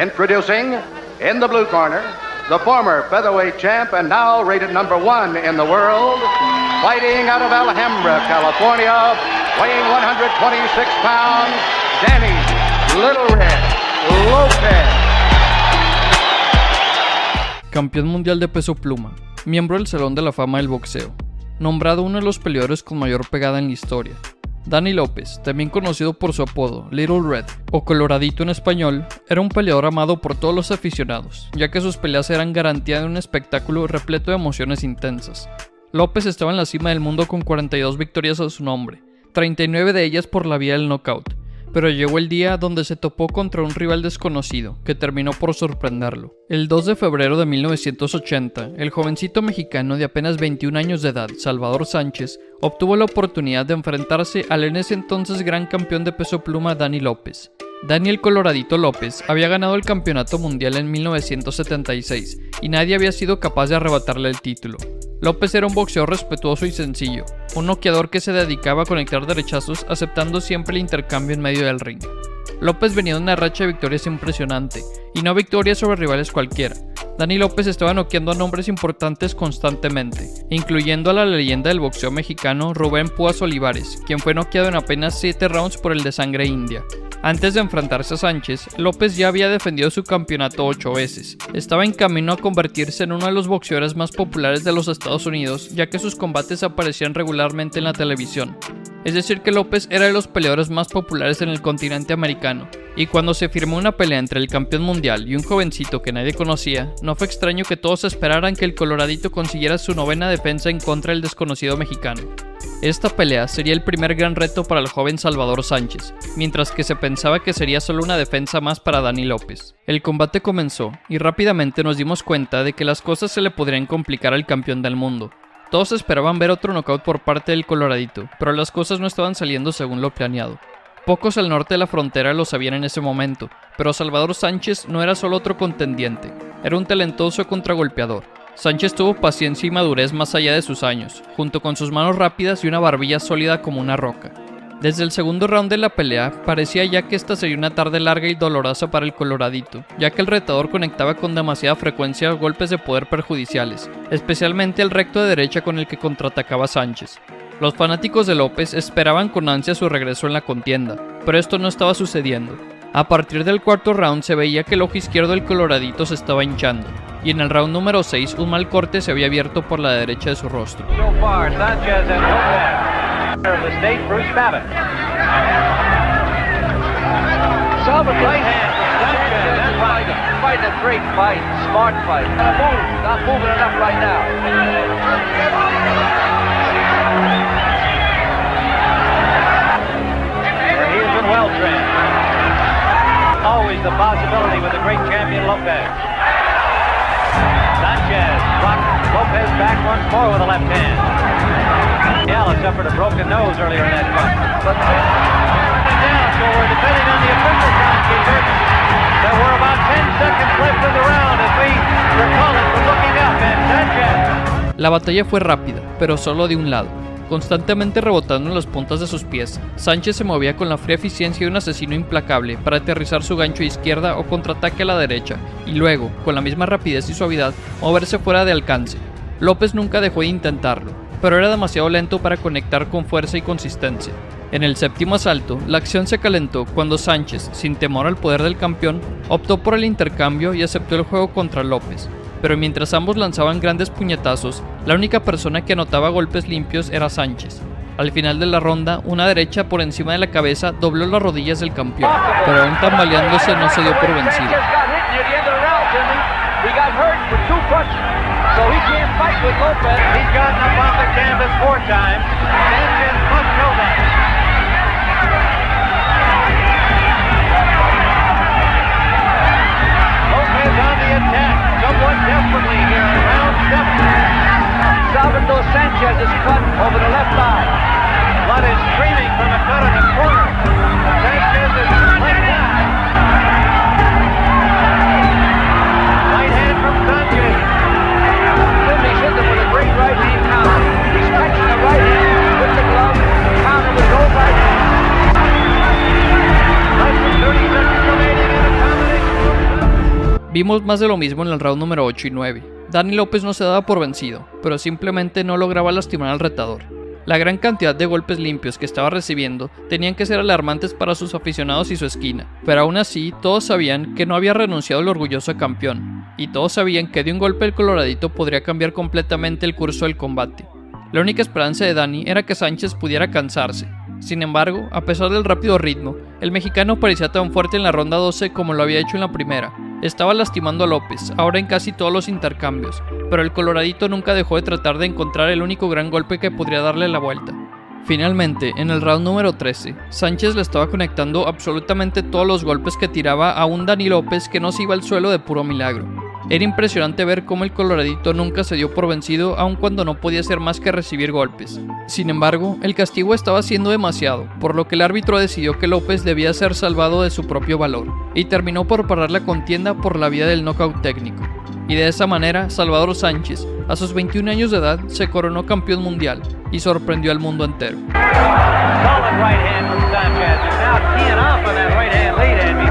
Introducing, in the blue corner, the former featherweight champ and now rated number 1 in the world, fighting out of Alhambra, California, weighing 126 pounds, Danny Little Red Lopez. Campeón mundial de peso pluma, miembro del Salón de la Fama del Boxeo, nombrado uno de los peleadores con mayor pegada en la historia. Danny López, también conocido por su apodo Little Red o Coloradito en español, era un peleador amado por todos los aficionados, ya que sus peleas eran garantía de un espectáculo repleto de emociones intensas. López estaba en la cima del mundo con 42 victorias a su nombre, 39 de ellas por la vía del knockout, pero llegó el día donde se topó contra un rival desconocido, que terminó por sorprenderlo. El 2 de febrero de 1980, el jovencito mexicano de apenas 21 años de edad, Salvador Sánchez, obtuvo la oportunidad de enfrentarse al en ese entonces gran campeón de peso pluma Danny López. Daniel Coloradito López había ganado el campeonato mundial en 1976 y nadie había sido capaz de arrebatarle el título. López era un boxeador respetuoso y sencillo, un noqueador que se dedicaba a conectar derechazos aceptando siempre el intercambio en medio del ring. López venía de una racha de victorias impresionante, y no victorias sobre rivales cualquiera. Danny López estaba noqueando a nombres importantes constantemente, incluyendo a la leyenda del boxeo mexicano Rubén Púas Olivares, quien fue noqueado en apenas 7 rounds por el de sangre india. Antes de enfrentarse a Sánchez, López ya había defendido su campeonato 8 veces. Estaba en camino a convertirse en uno de los boxeadores más populares de los Estados Unidos, ya que sus combates aparecían regularmente en la televisión. Es decir que López era de los peleadores más populares en el continente americano. Y cuando se firmó una pelea entre el campeón mundial y un jovencito que nadie conocía, no fue extraño que todos esperaran que el Coloradito consiguiera su 9ª defensa en contra del desconocido mexicano. Esta pelea sería el primer gran reto para el joven Salvador Sánchez, mientras que se pensaba que sería solo una defensa más para Danny López. El combate comenzó y rápidamente nos dimos cuenta de que las cosas se le podrían complicar al campeón del mundo. Todos esperaban ver otro knockout por parte del Coloradito, pero las cosas no estaban saliendo según lo planeado. Pocos al norte de la frontera lo sabían en ese momento, pero Salvador Sánchez no era solo otro contendiente, era un talentoso contragolpeador. Sánchez tuvo paciencia y madurez más allá de sus años, junto con sus manos rápidas y una barbilla sólida como una roca. Desde el segundo round de la pelea, parecía ya que esta sería una tarde larga y dolorosa para el Coloradito, ya que el retador conectaba con demasiada frecuencia golpes de poder perjudiciales, especialmente el recto de derecha con el que contraatacaba Sánchez. Los fanáticos de López esperaban con ansia su regreso en la contienda, pero esto no estaba sucediendo. A partir del cuarto round se veía que el ojo izquierdo del Coloradito se estaba hinchando, y en el round número 6 un mal corte se había abierto por la derecha de su rostro. Always the possibility with the great champion Lopez. Sanchez blocked Lopez back once more with a left hand. Yala suffered a broken nose earlier in that fight. But down, so we're depending on the official timekeeper. There were about 10 seconds left in the round as we recall it from looking up and Sanchez. La batalla fue rápida, pero solo de un lado. Constantemente rebotando en las puntas de sus pies, Sánchez se movía con la fría eficiencia de un asesino implacable para aterrizar su gancho a izquierda o contraataque a la derecha, y luego, con la misma rapidez y suavidad, moverse fuera de alcance. López nunca dejó de intentarlo, pero era demasiado lento para conectar con fuerza y consistencia. En el séptimo asalto, la acción se calentó cuando Sánchez, sin temor al poder del campeón, optó por el intercambio y aceptó el juego contra López. Pero mientras ambos lanzaban grandes puñetazos, la única persona que anotaba golpes limpios era Sánchez. Al final de la ronda, una derecha por encima de la cabeza dobló las rodillas del campeón, pero aún tambaleándose no se dio por vencido. Somewhat desperately here in round 7. Salvador Sanchez is cut over the left eye. Blood is streaming from a cut in the corner. Sanchez is laid down. Right hand from Sanchez. Finishing with a great right hand counter. He strikes the right hand with the glove. Counter was over. Vimos más de lo mismo en el round número 8 y 9. Danny López no se daba por vencido, pero simplemente no lograba lastimar al retador. La gran cantidad de golpes limpios que estaba recibiendo tenían que ser alarmantes para sus aficionados y su esquina, pero aún así todos sabían que no había renunciado el orgulloso campeón, y todos sabían que de un golpe el coloradito podría cambiar completamente el curso del combate. La única esperanza de Danny era que Sánchez pudiera cansarse. Sin embargo, a pesar del rápido ritmo, el mexicano parecía tan fuerte en la ronda 12 como lo había hecho en la primera. Estaba lastimando a López, ahora en casi todos los intercambios, pero el coloradito nunca dejó de tratar de encontrar el único gran golpe que podría darle la vuelta. Finalmente, en el round número 13, Sánchez le estaba conectando absolutamente todos los golpes que tiraba a un Danny López que no se iba al suelo de puro milagro. Era impresionante ver cómo el coloradito nunca se dio por vencido aun cuando no podía hacer más que recibir golpes. Sin embargo, el castigo estaba siendo demasiado, por lo que el árbitro decidió que López debía ser salvado de su propio valor, y terminó por parar la contienda por la vía del knockout técnico. Y de esa manera, Salvador Sánchez, a sus 21 años de edad, se coronó campeón mundial y sorprendió al mundo entero. Solid right hand from Sanchez. He's now teeing off on that right hand lead, Andy.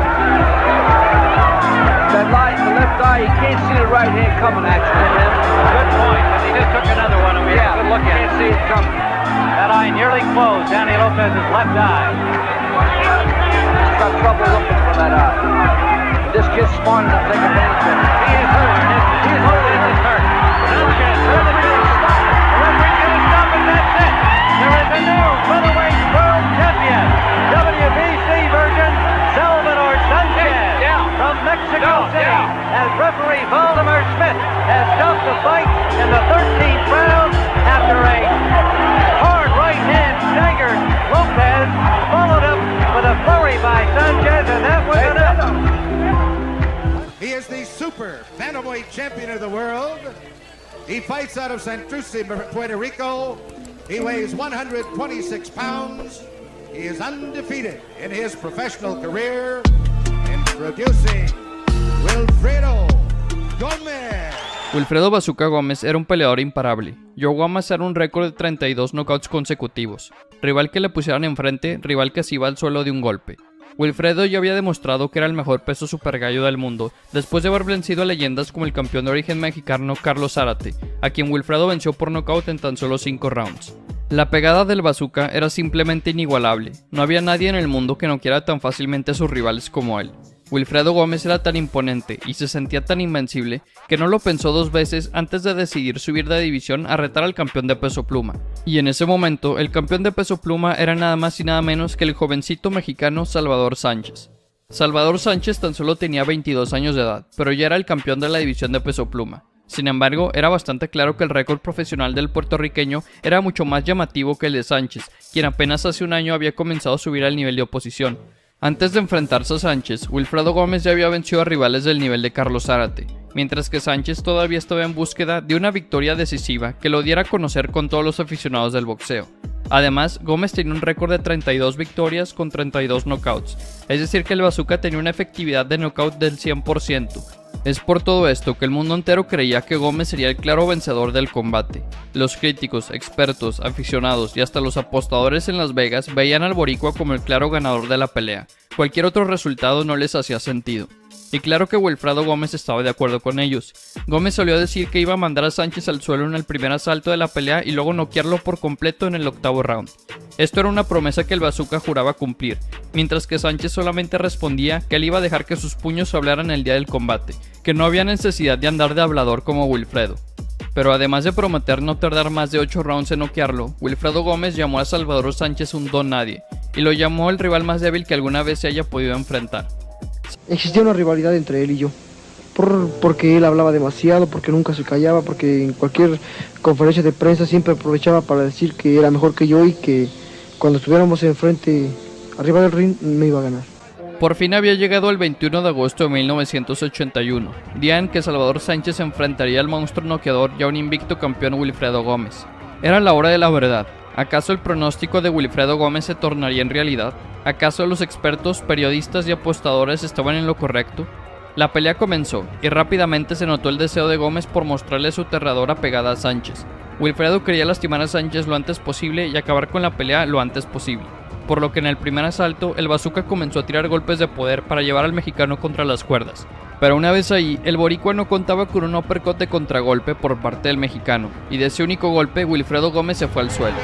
That line, the left eye, you can't see the right hand coming at you. Good point, and he just took another one and we had a good look at it. Can't see it coming. That eye nearly closed. Danny Lopez's left eye. He's got trouble looking for that eye. This kid's smart enough to take advantage of it. He is hurt. He is hurt. He is hurt. Sanchez, where's the referee? The referee's going to stop it. That's it. There is a new featherweight world champion. WBC version, Salvador Sanchez from Mexico City. As referee Valdemar Smith has stopped the fight in the 13th round after a hard right hand staggered Lopez, followed up with a flurry by Sanchez, and that was enough. He is the super bantamweight champion of the world. He fights out of Santurce, Puerto Rico. He weighs 126 pounds. He is undefeated in his professional career. Introducing Wilfredo Gómez. Wilfredo Bazooka Gómez era un peleador imparable. Llegó a amasar un récord de 32 knockouts consecutivos. Rival que le pusieran enfrente, rival que se iba al suelo de un golpe. Wilfredo ya había demostrado que era el mejor peso supergallo del mundo, después de haber vencido a leyendas como el campeón de origen mexicano Carlos Zárate, a quien Wilfredo venció por nocaut en tan solo 5 rounds. La pegada del bazooka era simplemente inigualable, no había nadie en el mundo que noqueara tan fácilmente a sus rivales como él. Wilfredo Gómez era tan imponente y se sentía tan invencible que no lo pensó 2 veces antes de decidir subir de división a retar al campeón de peso pluma. Y en ese momento, el campeón de peso pluma era nada más y nada menos que el jovencito mexicano Salvador Sánchez. Salvador Sánchez tan solo tenía 22 años de edad, pero ya era el campeón de la división de peso pluma. Sin embargo, era bastante claro que el récord profesional del puertorriqueño era mucho más llamativo que el de Sánchez, quien apenas hace un año había comenzado a subir al nivel de oposición. Antes de enfrentarse a Sánchez, Wilfredo Gómez ya había vencido a rivales del nivel de Carlos Zárate, mientras que Sánchez todavía estaba en búsqueda de una victoria decisiva que lo diera a conocer con todos los aficionados del boxeo. Además, Gómez tenía un récord de 32 victorias con 32 knockouts, es decir que el bazooka tenía una efectividad de knockout del 100%. Es por todo esto que el mundo entero creía que Gómez sería el claro vencedor del combate. Los críticos, expertos, aficionados y hasta los apostadores en Las Vegas veían al boricua como el claro ganador de la pelea. Cualquier otro resultado no les hacía sentido. Y claro que Wilfredo Gómez estaba de acuerdo con ellos. Gómez solía decir que iba a mandar a Sánchez al suelo en el primer asalto de la pelea y luego noquearlo por completo en el 8º round. Esto era una promesa que el bazooka juraba cumplir, mientras que Sánchez solamente respondía que él iba a dejar que sus puños hablaran el día del combate, que no había necesidad de andar de hablador como Wilfredo. Pero además de prometer no tardar más de 8 rounds en noquearlo, Wilfredo Gómez llamó a Salvador Sánchez un don nadie, y lo llamó el rival más débil que alguna vez se haya podido enfrentar. Existía una rivalidad entre él y yo, porque él hablaba demasiado, porque nunca se callaba, porque en cualquier conferencia de prensa siempre aprovechaba para decir que era mejor que yo y que cuando estuviéramos enfrente, arriba del ring, me iba a ganar. Por fin había llegado el 21 de agosto de 1981, día en que Salvador Sánchez enfrentaría al monstruo noqueador y a un invicto campeón Wilfredo Gómez. Era la hora de la verdad. ¿Acaso el pronóstico de Wilfredo Gómez se tornaría en realidad? ¿Acaso los expertos, periodistas y apostadores estaban en lo correcto? La pelea comenzó, y rápidamente se notó el deseo de Gómez por mostrarle su aterradora pegada a Sánchez. Wilfredo quería lastimar a Sánchez lo antes posible y acabar con la pelea lo antes posible. por lo que en el primer asalto el bazooka comenzó a tirar golpes de poder para llevar al mexicano contra las cuerdas. Pero una vez ahí, el boricua no contaba con un uppercut de contragolpe por parte del mexicano, y de ese único golpe Wilfredo Gómez se fue al suelo.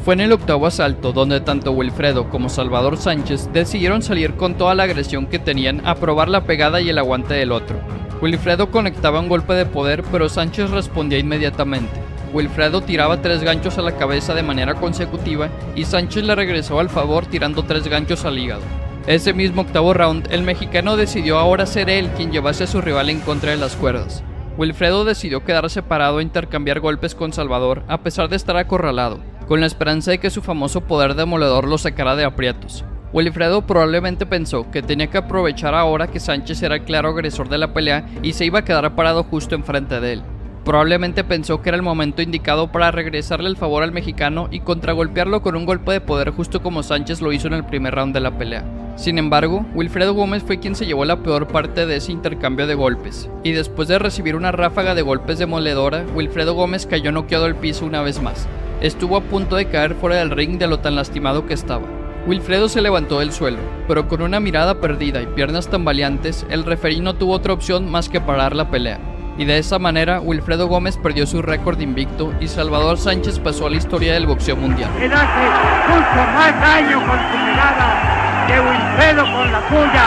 Fue en el octavo asalto donde tanto Wilfredo como Salvador Sánchez decidieron salir con toda la agresión que tenían a probar la pegada y el aguante del otro. Wilfredo conectaba un golpe de poder, pero Sánchez respondía inmediatamente. Wilfredo tiraba 3 ganchos a la cabeza de manera consecutiva y Sánchez le regresó al favor tirando 3 ganchos al hígado. Ese mismo octavo round, el mexicano decidió ahora ser él quien llevase a su rival en contra de las cuerdas. Wilfredo decidió quedarse parado e intercambiar golpes con Salvador a pesar de estar acorralado, con la esperanza de que su famoso poder demoledor lo sacara de aprietos. Wilfredo probablemente pensó que tenía que aprovechar ahora que Sánchez era el claro agresor de la pelea y se iba a quedar parado justo enfrente de él. Probablemente pensó que era el momento indicado para regresarle el favor al mexicano y contragolpearlo con un golpe de poder justo como Sánchez lo hizo en el primer round de la pelea. Sin embargo, Wilfredo Gómez fue quien se llevó la peor parte de ese intercambio de golpes, y después de recibir una ráfaga de golpes demoledora, Wilfredo Gómez cayó noqueado al piso una vez más. Estuvo a punto de caer fuera del ring de lo tan lastimado que estaba. Wilfredo se levantó del suelo, pero con una mirada perdida y piernas tambaleantes, el referí no tuvo otra opción más que parar la pelea. Y de esa manera, Wilfredo Gómez perdió su récord invicto y Salvador Sánchez pasó a la historia del boxeo mundial. Él hace mucho más daño con su mirada que Wilfredo con la suya,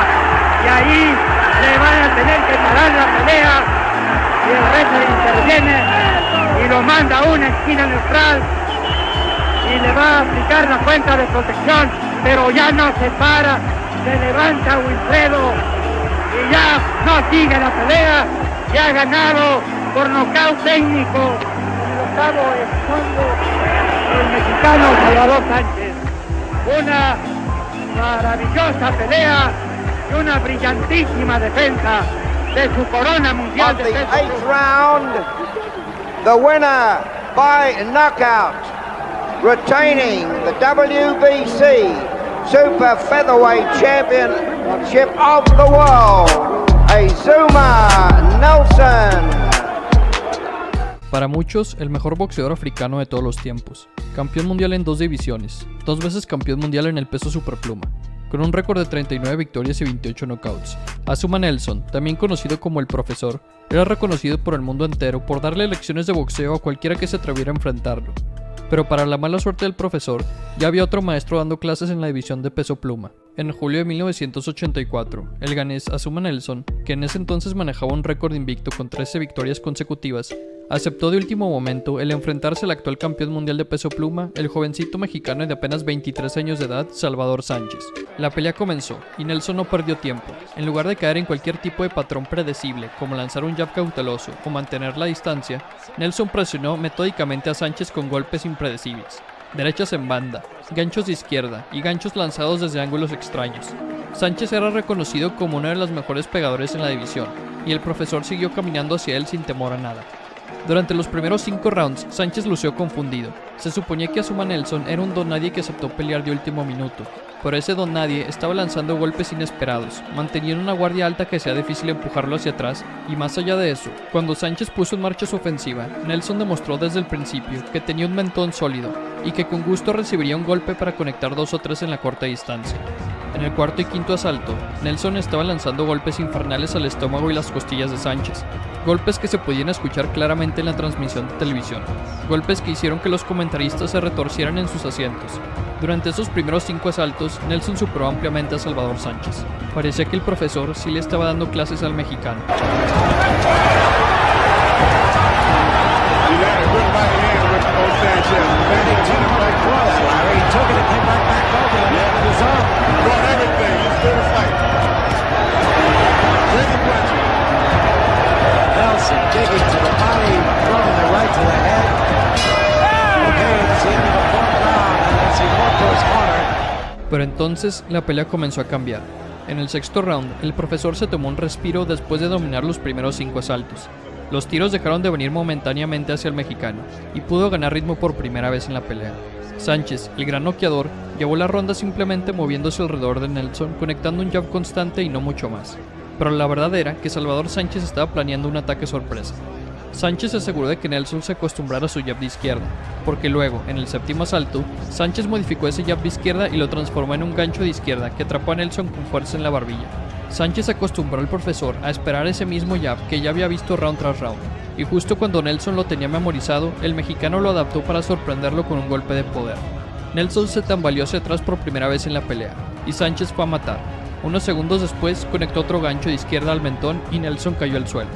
y ahí le van a tener que parar la pelea y el referee interviene y lo manda a una esquina neutral y le va a aplicar la cuenta de protección, pero ya no se para, se levanta Wilfredo y ya no sigue la pelea, ya ha ganado por nocaut técnico en el octavo fondo el mexicano Salvador Sánchez. Una maravillosa pelea y una brillantísima defensa de su corona mundial Of de the peso 8th round, the winner by knockout, retaining the WBC Super Featherweight Championship of the World, Azumah Nelson. Para muchos, el mejor boxeador africano de todos los tiempos. Campeón mundial en 2 divisiones, 2 veces campeón mundial en el peso superpluma, con un récord de 39 victorias y 28 knockouts. Azumah Nelson, también conocido como el Profesor, era reconocido por el mundo entero por darle lecciones de boxeo a cualquiera que se atreviera a enfrentarlo. Pero para la mala suerte del Profesor, ya había otro maestro dando clases en la división de peso pluma. En julio de 1984, el ganés Azumah Nelson, que en ese entonces manejaba un récord invicto con 13 victorias consecutivas, aceptó de último momento el enfrentarse al actual campeón mundial de peso pluma, el jovencito mexicano de apenas 23 años de edad, Salvador Sánchez. La pelea comenzó, y Nelson no perdió tiempo. En lugar de caer en cualquier tipo de patrón predecible, como lanzar un jab cauteloso o mantener la distancia, Nelson presionó metódicamente a Sánchez con golpes impredecibles. Derechas en banda, ganchos de izquierda y ganchos lanzados desde ángulos extraños. Sánchez era reconocido como uno de los mejores pegadores en la división, y el Profesor siguió caminando hacia él sin temor a nada. Durante los primeros 5 rounds, Sánchez lució confundido. Se suponía que Azumah Nelson era un don nadie que aceptó pelear de último minuto, pero ese don nadie estaba lanzando golpes inesperados, manteniendo una guardia alta que hacía difícil empujarlo hacia atrás, y más allá de eso, cuando Sánchez puso en marcha su ofensiva, Nelson demostró desde el principio que tenía un mentón sólido, y que con gusto recibiría un golpe para conectar 2 o 3 en la corta distancia. En el cuarto y quinto asalto, Nelson estaba lanzando golpes infernales al estómago y las costillas de Sánchez, golpes que se podían escuchar claramente en la transmisión de televisión, golpes que hicieron que los comentaristas se retorcieran en sus asientos. Durante esos primeros 5 asaltos, Nelson superó ampliamente a Salvador Sánchez. Parecía que el Profesor sí le estaba dando clases al mexicano. Nelson digging to the body, throwing the right to the head. Okay, it's the end of the 4th round, and that's he walked to his corner. Pero entonces la pelea comenzó a cambiar. En el 6º round, el Profesor se tomó un respiro después de dominar los primeros 5 asaltos. Los tiros dejaron de venir momentáneamente hacia el mexicano, y pudo ganar ritmo por primera vez en la pelea. Sánchez, el gran noqueador, llevó la ronda simplemente moviéndose alrededor de Nelson, conectando un jab constante y no mucho más. Pero la verdad era que Salvador Sánchez estaba planeando un ataque sorpresa. Sánchez se aseguró de que Nelson se acostumbrara a su jab de izquierda, porque luego, en el séptimo asalto, Sánchez modificó ese jab de izquierda y lo transformó en un gancho de izquierda que atrapó a Nelson con fuerza en la barbilla. Sánchez acostumbró al profesor a esperar ese mismo jab que ya había visto round tras round, y justo cuando Nelson lo tenía memorizado, el mexicano lo adaptó para sorprenderlo con un golpe de poder. Nelson se tambaleó hacia atrás por primera vez en la pelea, y Sánchez fue a matar. Unos segundos después conectó otro gancho de izquierda al mentón y Nelson cayó al suelo.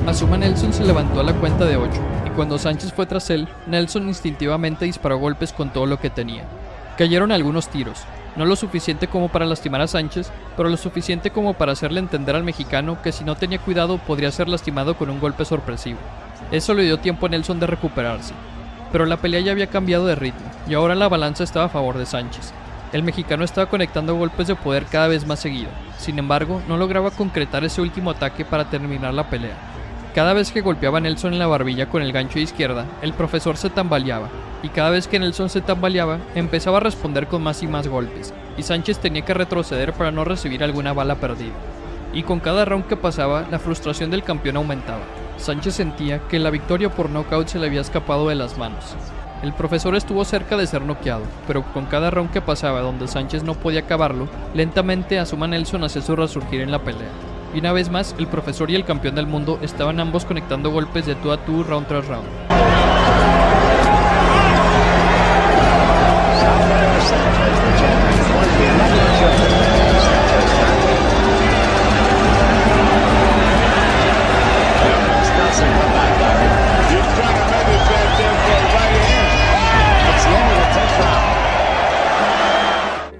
Azuma Nelson se levantó a la cuenta de 8, y cuando Sánchez fue tras él, Nelson instintivamente disparó golpes con todo lo que tenía. Cayeron algunos tiros, no lo suficiente como para lastimar a Sánchez, pero lo suficiente como para hacerle entender al mexicano que si no tenía cuidado podría ser lastimado con un golpe sorpresivo. Eso le dio tiempo a Nelson de recuperarse. Pero la pelea ya había cambiado de ritmo, y ahora la balanza estaba a favor de Sánchez. El mexicano estaba conectando golpes de poder cada vez más seguido, sin embargo, no lograba concretar ese último ataque para terminar la pelea. Cada vez que golpeaba a Nelson en la barbilla con el gancho de izquierda, el profesor se tambaleaba, y cada vez que Nelson se tambaleaba, empezaba a responder con más y más golpes, y Sánchez tenía que retroceder para no recibir alguna bala perdida. Y con cada round que pasaba, la frustración del campeón aumentaba. Sánchez sentía que la victoria por nocaut se le había escapado de las manos. El profesor estuvo cerca de ser noqueado, pero con cada round que pasaba donde Sánchez no podía acabarlo, lentamente Azuma Nelson hacía su resurgir en la pelea. Y una vez más, el profesor y el campeón del mundo estaban ambos conectando golpes de tú a tú, round tras round.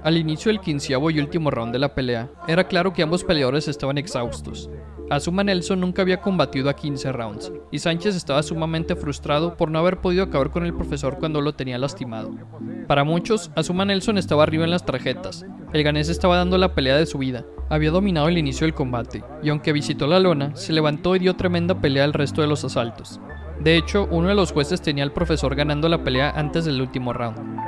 Al inicio del 15º y último round de la pelea, era claro que ambos peleadores estaban exhaustos. Azuma Nelson nunca había combatido a 15 rounds, y Sánchez estaba sumamente frustrado por no haber podido acabar con el profesor cuando lo tenía lastimado. Para muchos, Azuma Nelson estaba arriba en las tarjetas. El ganés estaba dando la pelea de su vida, había dominado el inicio del combate, y aunque visitó la lona, se levantó y dio tremenda pelea el resto de los asaltos. De hecho, uno de los jueces tenía al profesor ganando la pelea antes del último round.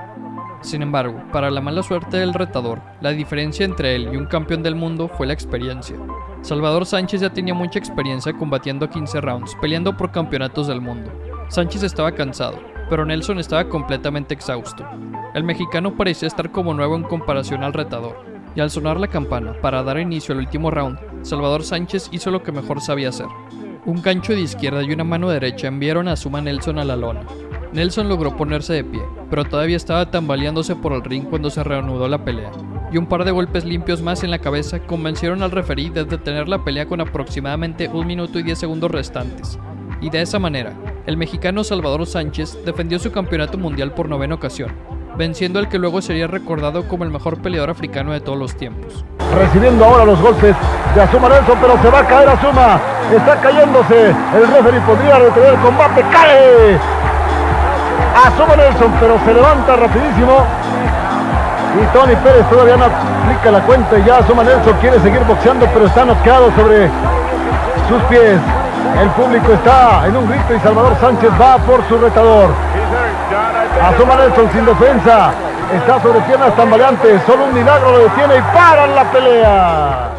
Sin embargo, para la mala suerte del retador, la diferencia entre él y un campeón del mundo fue la experiencia. Salvador Sánchez ya tenía mucha experiencia combatiendo a 15 rounds, peleando por campeonatos del mundo. Sánchez estaba cansado, pero Nelson estaba completamente exhausto. El mexicano parecía estar como nuevo en comparación al retador, y al sonar la campana para dar inicio al último round, Salvador Sánchez hizo lo que mejor sabía hacer. Un gancho de izquierda y una mano derecha enviaron a Azuma Nelson a la lona. Nelson logró ponerse de pie, pero todavía estaba tambaleándose por el ring cuando se reanudó la pelea, y un par de golpes limpios más en la cabeza convencieron al referí de detener la pelea con aproximadamente 1 minuto y 10 segundos restantes. Y de esa manera, el mexicano Salvador Sánchez defendió su campeonato mundial por 9ª ocasión, venciendo al que luego sería recordado como el mejor peleador africano de todos los tiempos. Recibiendo ahora los golpes de Azuma Nelson, pero se va a caer Azuma, está cayéndose, el referee podría retener el combate, cae Azuma Nelson, pero se levanta rapidísimo, y Tony Pérez todavía no aplica la cuenta, y ya Azuma Nelson quiere seguir boxeando, pero está noqueado sobre sus pies. El público está en un grito y Salvador Sánchez va por su retador. Azuma Nelson sin defensa, está sobre piernas tambaleantes, solo un milagro lo detiene y paran la pelea.